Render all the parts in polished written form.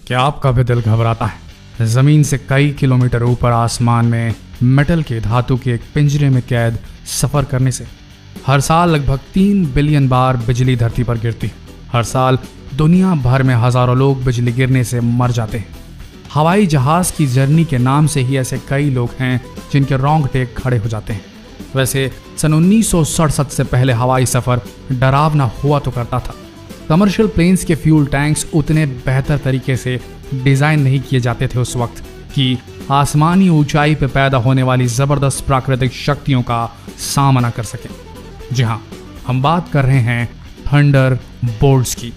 क्या आपका भी दिल घबराता है जमीन से कई किलोमीटर ऊपर आसमान में मेटल के धातु के एक पिंजरे में कैद सफर करने से? हर साल लगभग 3 बिलियन बार बिजली धरती पर गिरती है। हर साल दुनिया भर में हजारों लोग बिजली गिरने से मर जाते हैं। हवाई जहाज की जर्नी के नाम से ही ऐसे कई लोग हैं जिनके रोंगटे खड़े हो जाते हैं। वैसे सन 1967 से पहले हवाई सफर डरावना हुआ तो करता था। कमर्शियल प्लेन्स के फ्यूल टैंक्स उतने बेहतर तरीके से डिजाइन नहीं किए जाते थे उस वक्त कि आसमानी ऊंचाई पर पैदा होने वाली जबरदस्त प्राकृतिक शक्तियों का सामना कर सके। जी हाँ, हम बात कर रहे हैं थंडर बोल्ट्स की।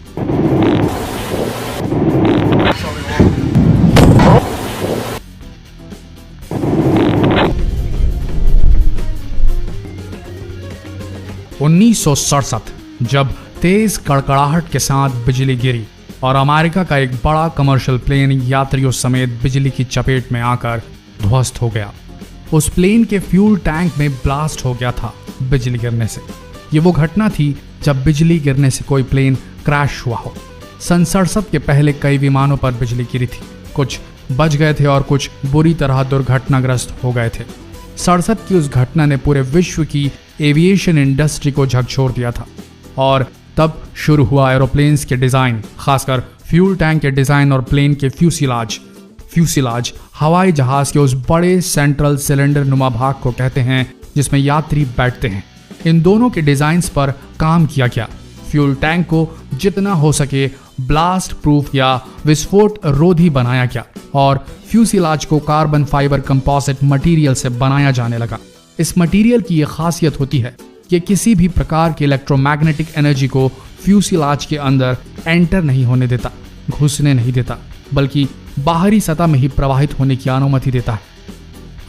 उन्नीस जब तेज कड़कड़ाहट के साथ बिजली गिरी और अमेरिका का एक बड़ा कमर्शियल प्लेन यात्रियों समेत बिजली की चपेट में आकर ध्वस्त हो गया। उस प्लेन के फ्यूल टैंक में ब्लास्ट हो गया था बिजली गिरने से। ये वो घटना थी जब बिजली गिरने से कोई प्लेन क्रैश हुआ हो। सन 67 के पहले कई विमानों पर बिजली गिरी थी। कुछ बच गए थे और कुछ बुरी तरह दुर्घटनाग्रस्त हो गए थे। 67 की उस घटना ने पूरे विश्व की एविएशन इंडस्ट्री को झकझोर दिया था और तब शुरू हुआ एरोप्लेन्स के डिजाइन, खासकर फ्यूल टैंक के डिजाइन और प्लेन के फ्यूसिलाज हवाई जहाज के उस बड़े सेंट्रल सिलेंडर नुमा भाग को कहते हैं जिसमें यात्री बैठते हैं। इन दोनों के डिजाइन्स पर काम किया गया। फ्यूल टैंक को जितना हो सके ब्लास्ट प्रूफ या विस्फोट रोधी बनाया गया और फ्यूसिलाज को कार्बन फाइबर कंपोजिट मटेरियल से बनाया जाने लगा। इस मटेरियल की यह खासियत होती है कि किसी भी प्रकार की इलेक्ट्रोमैग्नेटिक एनर्जी को फ्यूसिलाज के अंदर एंटर नहीं होने देता, घुसने नहीं देता, बल्कि बाहरी सतह में ही प्रवाहित होने की अनुमति देता है।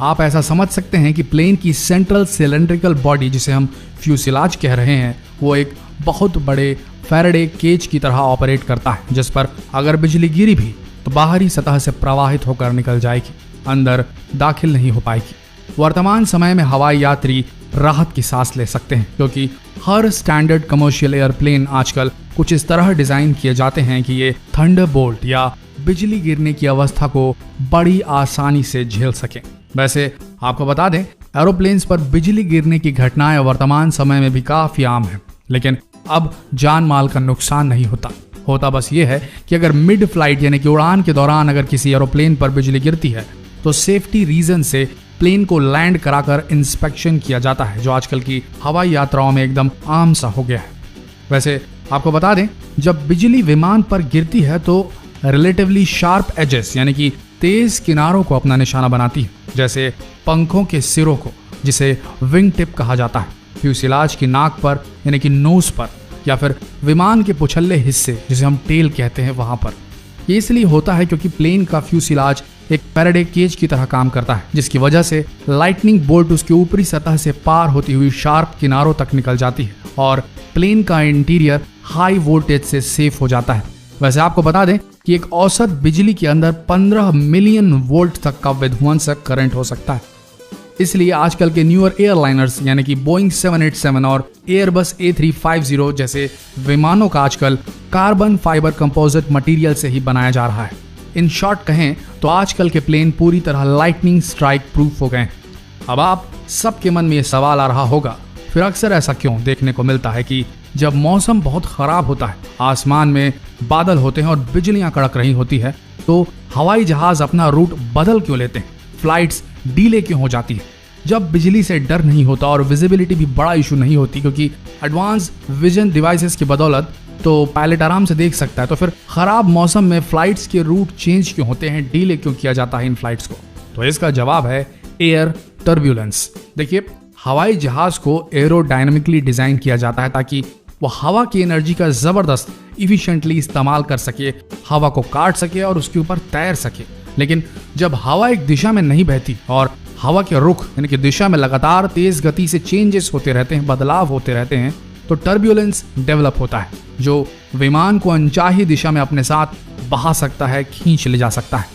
आप ऐसा समझ सकते हैं कि प्लेन की सेंट्रल सिलेंड्रिकल बॉडी, जिसे हम फ्यूसिलाज कह रहे हैं, वो एक बहुत बड़े फैराडे केज की तरह ऑपरेट करता है, जिस पर अगर बिजली गिरी भी तो बाहरी सतह से प्रवाहित होकर निकल जाएगी, अंदर दाखिल नहीं हो पाएगी। वर्तमान समय में हवाई यात्री राहत की सांस ले सकते हैं क्योंकि हर स्टैंडर्ड कमर्शियल एयरप्लेन आजकल कुछ इस तरह डिजाइन किए जाते हैं कि ये थंडरबोल्ट या बिजली गिरने की अवस्था को बड़ी आसानी से झेल सकें। वैसे आपको बता दें, एरोप्लेन्स पर बिजली गिरने की घटनाएं वर्तमान समय में भी काफी आम है, लेकिन अब जान माल का नुकसान नहीं होता बस ये है कि अगर मिड फ्लाइट यानी कि उड़ान के दौरान अगर किसी एरोप्लेन पर बिजली गिरती है तो सेफ्टी रीजन से प्लेन को लैंड कराकर इंस्पेक्शन किया जाता है, जो आजकल की हवाई यात्राओं में एकदम आम सा हो गया है। वैसे आपको बता दें, जब बिजली विमान पर गिरती है तो रिलेटिवली शार्प एजेस यानी कि तेज किनारों को अपना निशाना बनाती है, जैसे पंखों के सिरों को, जिसे विंग टिप कहा जाता है, फ्यूसिलाज की नाक पर यानी कि नोज पर, या फिर विमान के पुछल्ले हिस्से जिसे हम टेल कहते हैं वहां पर। ये इसलिए होता है क्योंकि प्लेन का फ्यूसिलाज एक फैराडे केज की तरह काम करता है, जिसकी वजह से लाइटनिंग बोल्ट उसकी ऊपरी सतह से पार होती हुई शार्प किनारों तक निकल जाती है और प्लेन का इंटीरियर हाई वोल्टेज से सेफ हो जाता है। वैसे आपको बता दें कि एक औसत बिजली के अंदर 15 मिलियन वोल्ट तक का विध्वंसक करंट हो सकता है। इसलिए आजकल के न्यूअर एयरलाइनर्स यानी कि बोइंग 787 और एयरबस A350 जैसे विमानों का आजकल कार्बन फाइबर कंपोजिट मटेरियल से ही बनाया जा रहा है। इन शॉर्ट कहें तो आजकल के प्लेन पूरी तरह लाइटनिंग स्ट्राइक प्रूफ हो गए हैं। अब आप सबके मन में ये सवाल आ रहा होगा, फिर अक्सर ऐसा क्यों देखने को मिलता है कि जब मौसम बहुत खराब होता है, आसमान में बादल होते हैं और बिजलियां कड़क रही होती है, तो हवाई जहाज अपना रूट बदल क्यों लेते हैं, फ्लाइट्स डीले क्यों हो जाती है? जब बिजली से डर नहीं होता और विजिबिलिटी भी बड़ा इशू नहीं होती क्योंकि एडवांस विजन डिवाइसेस की बदौलत तो पायलट आराम से देख सकता है, तो फिर खराब मौसम में फ्लाइट्स के रूट चेंज क्यों होते हैं, डीले क्यों किया जाता है इन फ्लाइट्स को? तो इसका जवाब है एयर टर्ब्यूलेंस। देखिए, हवाई जहाज को एरोडायनामिकली डिजाइन किया जाता है ताकि वो हवा की एनर्जी का जबरदस्त इफिशिएंटली इस्तेमाल कर सके, हवा को काट सके और उसके ऊपर तैर सके। लेकिन जब हवा एक दिशा में नहीं बहती और हवा के रुख यानी कि दिशा में लगातार तेज गति से चेंजेस होते रहते हैं, बदलाव होते रहते हैं, तो टर्ब्यूलेंस डेवलप होता है जो विमान को अनचाही दिशा में अपने साथ बहा सकता है, खींच ले जा सकता है।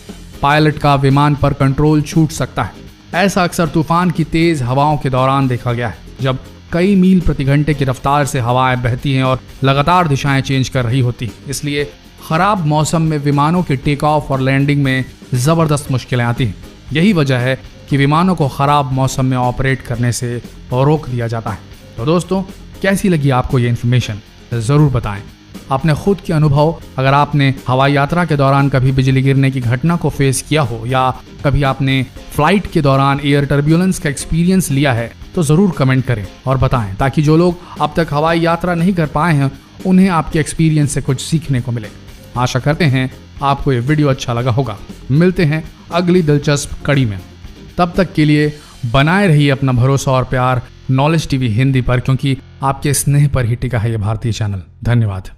पायलट का विमान पर कंट्रोल छूट सकता है। ऐसा अक्सर तूफान की तेज हवाओं के दौरान देखा गया है, जब कई मील प्रति घंटे की रफ्तार से हवाएं बहती हैं और लगातार दिशाएं चेंज कर रही होती हैं। इसलिए खराब मौसम में विमानों के टेक ऑफ और लैंडिंग में जबरदस्त मुश्किलें आती हैं। यही वजह है कि विमानों को खराब मौसम में ऑपरेट करने से रोक दिया जाता है। तो दोस्तों, कैसी लगी आपको ये इन्फॉर्मेशन जरूर बताएं। अपने खुद के अनुभव, अगर आपने हवाई यात्रा के दौरान कभी बिजली गिरने की घटना को फेस किया हो या कभी आपने फ्लाइट के दौरान एयर टर्ब्यूलेंस का एक्सपीरियंस लिया है, तो जरूर कमेंट करें और बताएं, ताकि जो लोग अब तक हवाई यात्रा नहीं कर पाए हैं उन्हें आपके एक्सपीरियंस से कुछ सीखने को मिले। आशा करते हैं आपको ये वीडियो अच्छा लगा होगा। मिलते हैं अगली दिलचस्प कड़ी में। तब तक के लिए बनाए रहिए अपना भरोसा और प्यार नॉलेज टीवी हिंदी पर, क्योंकि आपके स्नेह पर ही टिका है ये भारतीय चैनल। धन्यवाद।